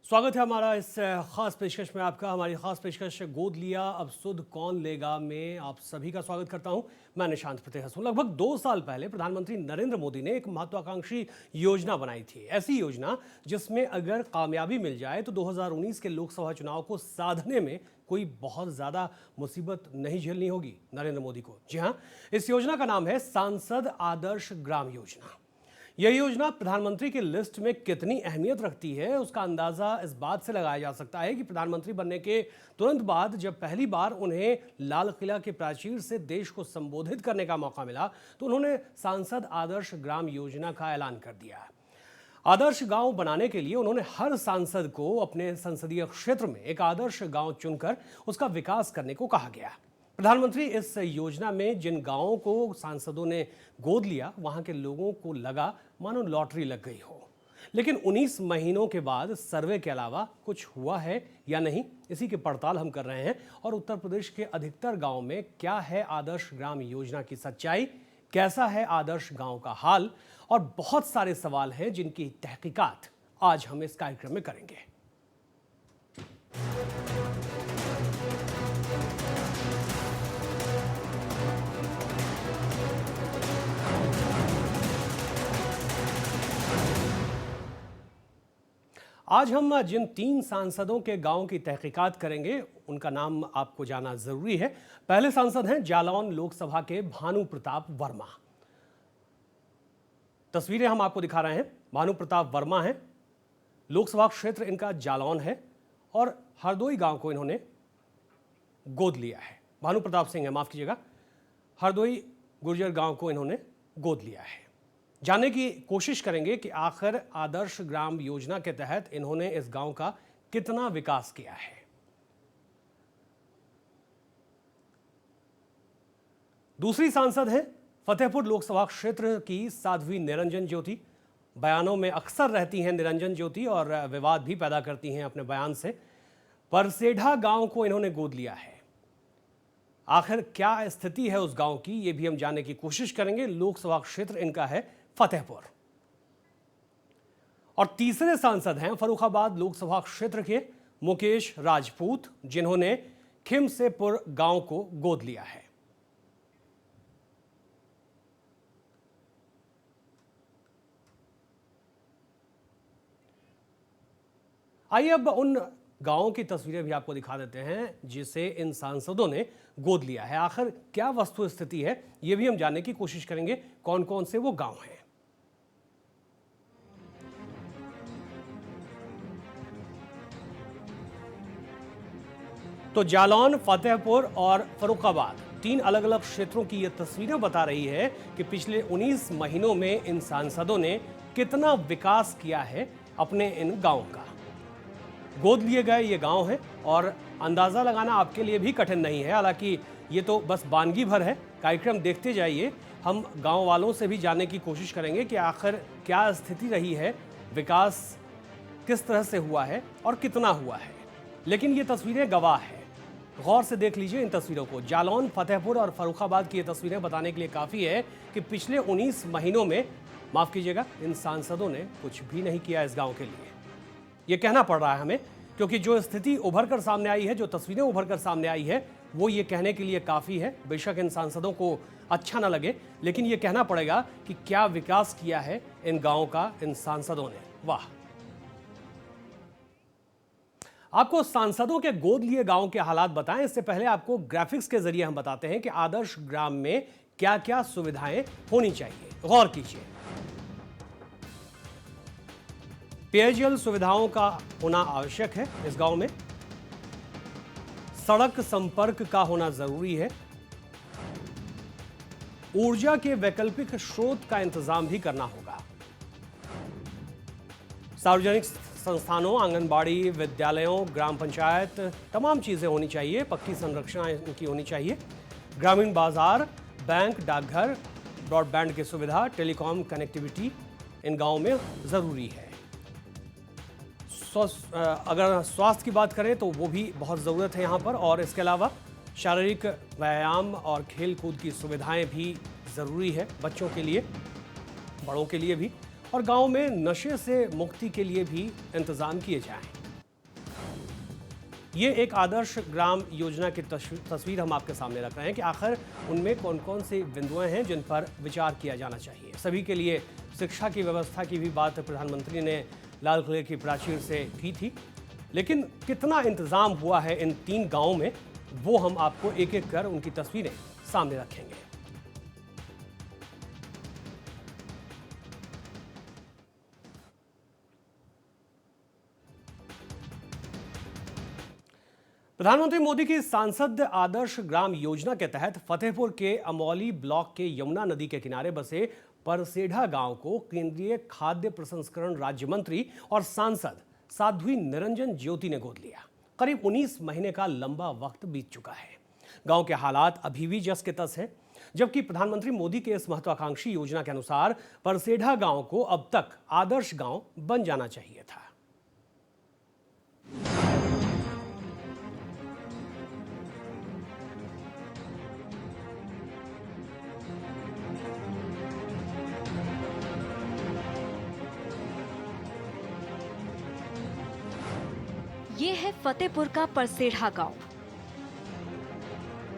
स्वागत है हमारा इस खास पेशकश में आपका। हमारी खास पेशकश गोद लिया अब सुध कौन लेगा में आप सभी का स्वागत करता हूं। मैं निशांत फतेह हूं। लगभग 2 साल पहले प्रधानमंत्री नरेंद्र मोदी ने एक महत्वाकांक्षी योजना बनाई थी। ऐसी योजना जिसमें अगर कामयाबी मिल जाए तो 2019 के लोकसभा चुनाव को साधने में कोई बहुत ज्यादा मुसीबत नहीं झेलनी होगी नरेंद्र मोदी को। जी हाँ, इस योजना का नाम है सांसद आदर्श ग्राम योजना। यह योजना प्रधानमंत्री की लिस्ट में कितनी अहमियत रखती है उसका अंदाजा इस बात से लगाया जा सकता है कि प्रधानमंत्री बनने के तुरंत बाद जब पहली बार उन्हें लाल किला के प्राचीर से देश को संबोधित करने का मौका मिला तो उन्होंने सांसद आदर्श ग्राम योजना का ऐलान कर दिया। आदर्श गांव बनाने के लिए उन्होंने हर सांसद को अपने संसदीय क्षेत्र में एक आदर्श गांव चुनकर उसका विकास करने को कहा गया। प्रधानमंत्री इस योजना में जिन गांवों को सांसदों ने गोद लिया वहां के लोगों को लगा मानो लॉटरी लग गई हो। लेकिन 19 महीनों के बाद सर्वे के अलावा कुछ हुआ है या नहीं, इसी की पड़ताल हम कर रहे हैं। और उत्तर प्रदेश के अधिकतर गांव में क्या है आदर्श ग्राम योजना की सच्चाई, कैसा है आदर्श गांव का हाल, और बहुत सारे सवाल हैं जिनकी तहकीकात आज हम इस कार्यक्रम में करेंगे। आज हम जिन 3 सांसदों के गांव की तहकीकात करेंगे उनका नाम आपको जाना जरूरी है। पहले सांसद हैं जालौन लोकसभा के भानु प्रताप वर्मा। तस्वीरें हम आपको दिखा रहे हैं। भानु प्रताप वर्मा हैं, लोकसभा क्षेत्र इनका जालौन है और हरदोई गांव को इन्होंने गोद लिया है। भानु प्रताप सिंह है, माफ कीजिएगा, हरदोई गुर्जर गांव को इन्होंने गोद लिया है। जानने की कोशिश करेंगे कि आखिर आदर्श ग्राम योजना के तहत इन्होंने इस गांव का कितना विकास किया है। दूसरी सांसद हैं फतेहपुर लोकसभा क्षेत्र की साध्वी निरंजन ज्योति। बयानों में अक्सर रहती हैं निरंजन ज्योति और विवाद भी पैदा करती हैं अपने बयान से। परसेढ़ा गांव को इन्होंने गोद लिया है। आखिर क्या स्थिति है उस गांव की, यह भी हम जानने की कोशिश करेंगे। लोकसभा क्षेत्र इनका है फतेहपुर। और तीसरे सांसद हैं फर्रुखाबाद लोकसभा क्षेत्र के मुकेश राजपूत, जिन्होंने खिमसेपुर गांव को गोद लिया है। आइए अब उन गांवों की तस्वीरें भी आपको दिखा देते हैं जिसे इन सांसदों ने गोद लिया है। आखिर क्या वस्तु स्थिति है यह भी हम जानने की कोशिश करेंगे, कौन कौन से वो गांव हैं। तो जालौन, फतेहपुर और फर्रुखाबाद 3 अलग अलग क्षेत्रों की यह तस्वीरें बता रही है कि पिछले 19 महीनों में इन सांसदों ने कितना विकास किया है अपने इन गांवों का। गोद लिए गए ये गांव हैं और अंदाज़ा लगाना आपके लिए भी कठिन नहीं है। हालांकि ये तो बस बानगी भर है। कार्यक्रम देखते जाइए, हम गांव वालों से भी जानने की कोशिश करेंगे कि आखिर क्या स्थिति रही है, विकास किस तरह से हुआ है और कितना हुआ है। लेकिन ये तस्वीरें गवाह है, गौर से देख लीजिए इन तस्वीरों को। जालौन, फतेहपुर और फर्रुखाबाद की ये तस्वीरें बताने के लिए काफ़ी है कि पिछले 19 महीनों में, माफ़ कीजिएगा, इन सांसदों ने कुछ भी नहीं किया इस गाँव के लिए। ये कहना पड़ रहा है हमें, क्योंकि जो स्थिति उभर कर सामने आई है, जो तस्वीरें उभर कर सामने आई है, वो ये कहने के लिए काफ़ी है। बेशक इन सांसदों को अच्छा ना लगे, लेकिन ये कहना पड़ेगा कि क्या विकास किया है इन गाँव का इन सांसदों ने। वाह। आपको सांसदों के गोद लिए गांव के हालात बताएं, इससे पहले आपको ग्राफिक्स के जरिए हम बताते हैं कि आदर्श ग्राम में क्या क्या सुविधाएं होनी चाहिए। गौर कीजिए, पेयजल सुविधाओं का होना आवश्यक है इस गांव में। सड़क संपर्क का होना जरूरी है। ऊर्जा के वैकल्पिक स्रोत का इंतजाम भी करना होगा। सार्वजनिक संस्थानों, आंगनबाड़ी, विद्यालयों, ग्राम पंचायत, तमाम चीजें होनी चाहिए। पक्की संरचना इनकी होनी चाहिए। ग्रामीण बाजार, बैंक, डाकघर, ब्रॉडबैंड की सुविधा, टेलीकॉम कनेक्टिविटी इन गांवों में जरूरी है। अगर स्वास्थ्य की बात करें तो वो भी बहुत ज़रूरत है यहाँ पर। और इसके अलावा शारीरिक व्यायाम और खेल कूद की सुविधाएं भी ज़रूरी है बच्चों के लिए, बड़ों के लिए भी। और गांव में नशे से मुक्ति के लिए भी इंतजाम किए जाएं। ये एक आदर्श ग्राम योजना की तस्वीर हम आपके सामने रख रहे हैं कि आखिर उनमें कौन कौन से बिंदुएं हैं जिन पर विचार किया जाना चाहिए। सभी के लिए शिक्षा की व्यवस्था की भी बात प्रधानमंत्री ने लाल किले की प्राचीर से की थी, लेकिन कितना इंतजाम हुआ है इन 3 गांवों में, वो हम आपको एक एक कर उनकी तस्वीरें सामने रखेंगे। प्रधानमंत्री मोदी की सांसद आदर्श ग्राम योजना के तहत फतेहपुर के अमौली ब्लॉक के यमुना नदी के किनारे बसे परसेढ़ा गांव को केंद्रीय खाद्य प्रसंस्करण राज्य मंत्री और सांसद साध्वी निरंजन ज्योति ने गोद लिया। करीब 19 महीने का लंबा वक्त बीत चुका है। गांव के हालात अभी भी जस के तस हैं, जबकि प्रधानमंत्री मोदी के इस महत्वाकांक्षी योजना के अनुसार परसेढ़ा गांव को अब तक आदर्श गांव बन जाना चाहिए था। ये है फतेहपुर का परसेढ़ा गांव।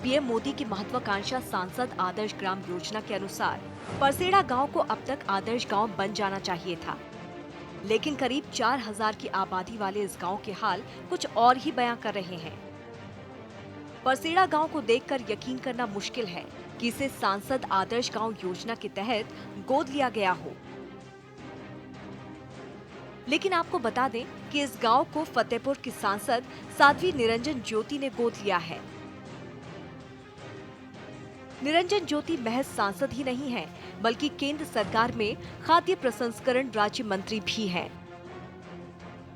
पीएम मोदी की महत्वाकांक्षा सांसद आदर्श ग्राम योजना के अनुसार परसेढ़ा गांव को अब तक आदर्श गांव बन जाना चाहिए था, लेकिन करीब 4000 की आबादी वाले इस गांव के हाल कुछ और ही बयां कर रहे हैं। परसेढ़ा गांव को देखकर यकीन करना मुश्किल है कि इसे सांसद आदर्श गांव योजना के तहत गोद लिया गया हो, लेकिन आपको बता दें कि इस गांव को फतेहपुर की सांसद साध्वी निरंजन ज्योति ने गोद लिया है। निरंजन ज्योति महज सांसद ही नहीं है, बल्कि केंद्र सरकार में खाद्य प्रसंस्करण राज्य मंत्री भी हैं।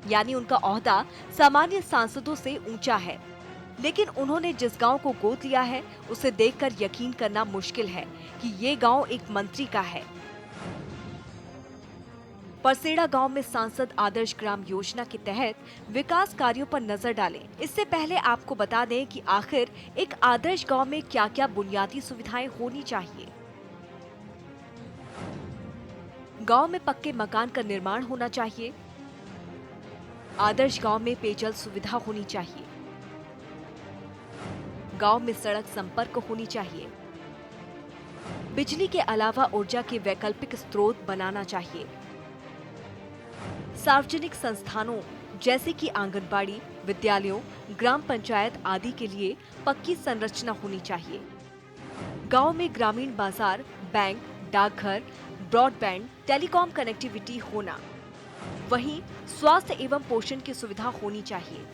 यानी उनका ओहदा सामान्य सांसदों से ऊंचा है। लेकिन उन्होंने जिस गांव को गोद लिया है, उसे देखकर यकीन करना मुश्किल है कि ये गांव एक मंत्री का है। परसेढ़ा गांव में सांसद आदर्श ग्राम योजना के तहत विकास कार्यों पर नजर डालें। इससे पहले आपको बता दें कि आखिर एक आदर्श गांव में क्या-क्या बुनियादी सुविधाएं होनी चाहिए। गांव में पक्के मकान का निर्माण होना चाहिए। आदर्श गांव में पेयजल सुविधा होनी चाहिए। गांव में सड़क संपर्क होनी चाहिए। बिजली के अलावा ऊर्जा के वैकल्पिक स्रोत बनाना चाहिए। सार्वजनिक संस्थानों जैसे कि आंगनबाड़ी, विद्यालयों, ग्राम पंचायत आदि के लिए पक्की संरचना होनी चाहिए। गांव में ग्रामीण बाजार, बैंक, डाकघर, ब्रॉडबैंड, टेलीकॉम कनेक्टिविटी होना। वहीं स्वास्थ्य एवं पोषण की सुविधा होनी चाहिए।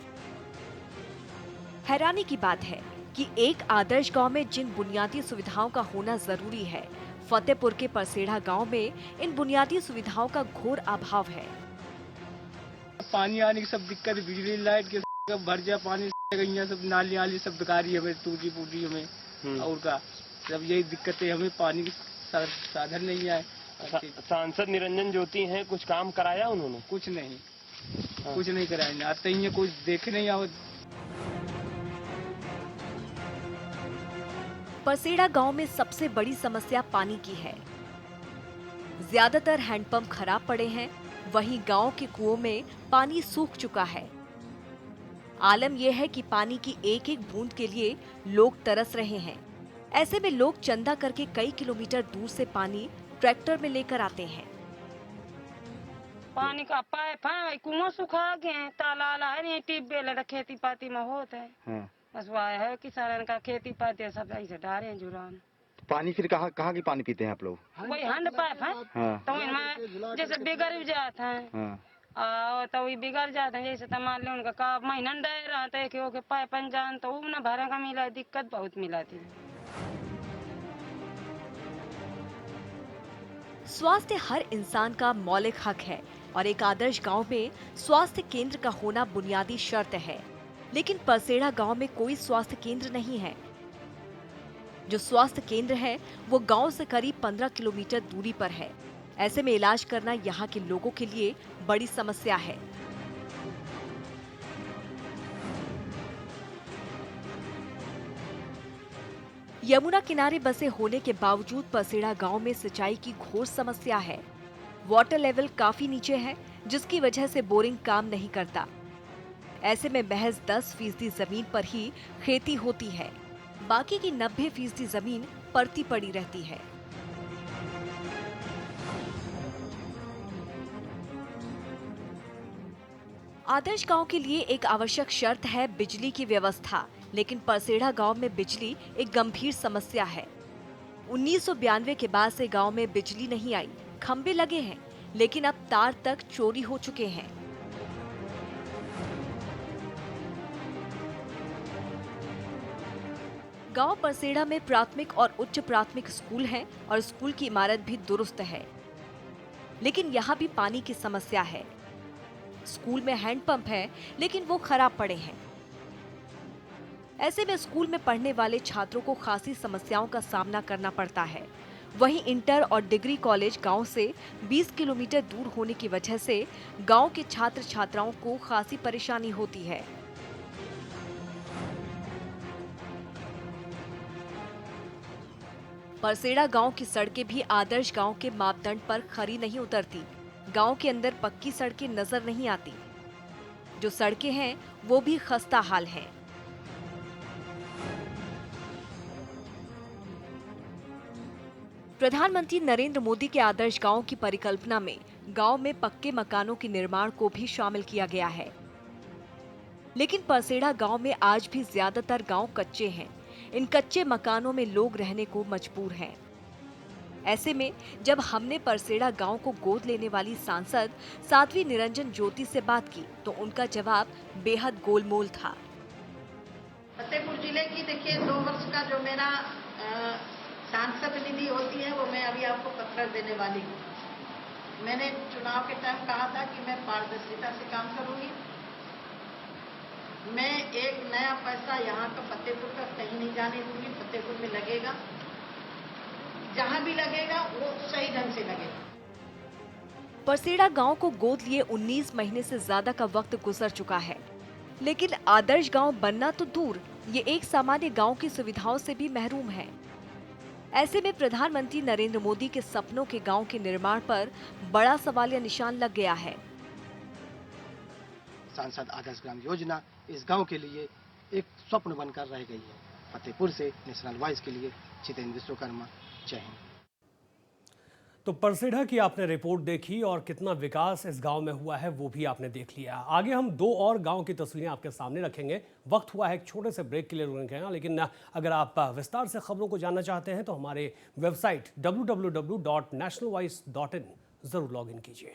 हैरानी की बात है कि एक आदर्श गांव में जिन बुनियादी सुविधाओं का होना जरूरी है, फतेहपुर के परसेढ़ा गांव में इन बुनियादी सुविधाओं का घोर अभाव है। पानी आने की सब दिक्कत, बिजली लाइट के भर जाए पानी, यहाँ सब नाली सब बेकारी हमें, टूटी फूटी हमें और का सब यही दिक्कतें, हमें पानी की साधन नहीं आए। सांसद निरंजन ज्योति हैं, कुछ काम कराया उन्होंने? कुछ नहीं, कुछ नहीं कराया, आते ही कुछ देखे नहीं आओ। परसेढ़ा गांव में सबसे बड़ी समस्या पानी की है। ज्यादातर हैंडपंप खराब पड़े हैं, वहीं गांव के कुओं में पानी सूख चुका है। आलम यह है कि पानी की एक एक बूंद के लिए लोग तरस रहे हैं। ऐसे में लोग चंदा करके कई किलोमीटर दूर से पानी ट्रैक्टर में लेकर आते हैं। पानी का पाइप है, कुआं सुखा गए, तालाब है नहीं, ट्यूबवेल खेती पाती में होता है। बस वह है किसान का खेती पाती सब ऐसे डाले जुरान। पानी फिर कहाँ की पानी पीते हैं आप लोग? वही हैंड पाइप है। हाँ। तो इनमें जैसे बिगड़ जाते हैं। हाँ। तो ये बिगड़ जाते हैं, जैसे मान लो उनका का महीना डर रहता है कि पाइप जान तो वो न भरे का मिला, दिक्कत बहुत मिला थी। स्वास्थ्य हर इंसान का मौलिक हक है और एक आदर्श गांव में स्वास्थ्य केंद्र का होना बुनियादी शर्त है। लेकिन परसेढ़ा गांव में कोई स्वास्थ्य केंद्र नहीं है। जो स्वास्थ्य केंद्र है वो गांव से करीब 15 किलोमीटर दूरी पर है। ऐसे में इलाज करना यहाँ के लोगों के लिए बड़ी समस्या है। यमुना किनारे बसे होने के बावजूद परसेढ़ा गांव में सिंचाई की घोर समस्या है। वाटर लेवल काफी नीचे है, जिसकी वजह से बोरिंग काम नहीं करता। ऐसे में महज 10% जमीन पर ही खेती होती है, बाकी की 90% जमीन पड़ती पड़ी रहती है। आदर्श गांव के लिए एक आवश्यक शर्त है बिजली की व्यवस्था, लेकिन परसेढ़ा गांव में बिजली एक गंभीर समस्या है। 1992 के बाद से गांव में बिजली नहीं आई। खंबे लगे हैं, लेकिन अब तार तक चोरी हो चुके हैं। गांव परसेढ़ा में प्राथमिक और उच्च प्राथमिक स्कूल हैं और स्कूल की इमारत भी दुरुस्त है, लेकिन यहाँ भी पानी की समस्या है। स्कूल में हैंडपंप है, लेकिन वो खराब पड़े हैं। ऐसे में स्कूल में पढ़ने वाले छात्रों को खासी समस्याओं का सामना करना पड़ता है। वहीं इंटर और डिग्री कॉलेज गांव से 20 किलोमीटर दूर होने की वजह से गांव के छात्र छात्राओं को खासी परेशानी होती है। परसेढ़ा गांव की सड़कें भी आदर्श गांव के मापदंड पर खरी नहीं उतरती। गांव के अंदर पक्की सड़कें नजर नहीं आती। जो सड़कें हैं वो भी खस्ता हाल हैं। प्रधानमंत्री नरेंद्र मोदी के आदर्श गांव की परिकल्पना में गांव में पक्के मकानों के निर्माण को भी शामिल किया गया है, लेकिन परसेढ़ा गांव में आज भी ज्यादातर गांव कच्चे हैं। इन कच्चे मकानों में लोग रहने को मजबूर हैं। ऐसे में जब हमने परसेढ़ा गांव को गोद लेने वाली सांसद साध्वी निरंजन ज्योति से बात की, तो उनका जवाब बेहद गोलमोल था। फतेहपुर जिले की देखिए 2 वर्ष का जो मेरा सांसद निधि होती है वो मैं अभी आपको पत्र देने वाली हूँ। मैंने चुनाव के टाइम कहा था कि मैं पारदर्शिता से काम करूंगी। मैं एक नया पैसा यहाँ का फतेहपुर का कहीं नहीं जाने दूंगी। फतेहपुर में लगेगा, जहाँ भी लगेगा वो सही ढंग से लगेगा। परसेढ़ा गांव को गोद लिए 19 महीने से ज्यादा का वक्त गुजर चुका है, लेकिन आदर्श गांव बनना तो दूर, ये एक सामान्य गांव की सुविधाओं से भी महरूम है। ऐसे में प्रधानमंत्री नरेंद्र मोदी के सपनों के गांव के निर्माण पर बड़ा सवालिया निशान लग गया है। सांसद आदर्श ग्राम योजना इस गांव के लिए एक स्वप्न बनकर रह गई है। फतेहपुर से नेशनल वॉइस के लिए जितेंद्र विश्वकर्मा, जय हिंद। तो परसेढ़ा की आपने रिपोर्ट देखी और कितना विकास इस गांव में हुआ है वो भी आपने देख लिया। आगे हम 2 और गांव की तस्वीरें आपके सामने रखेंगे। वक्त हुआ है एक छोटे से ब्रेक के लिए रुकेंगे, लेकिन अगर आप विस्तार से खबरों को जानना चाहते हैं तो हमारे वेबसाइट www.nationalvoice.in जरूर लॉग इन कीजिए।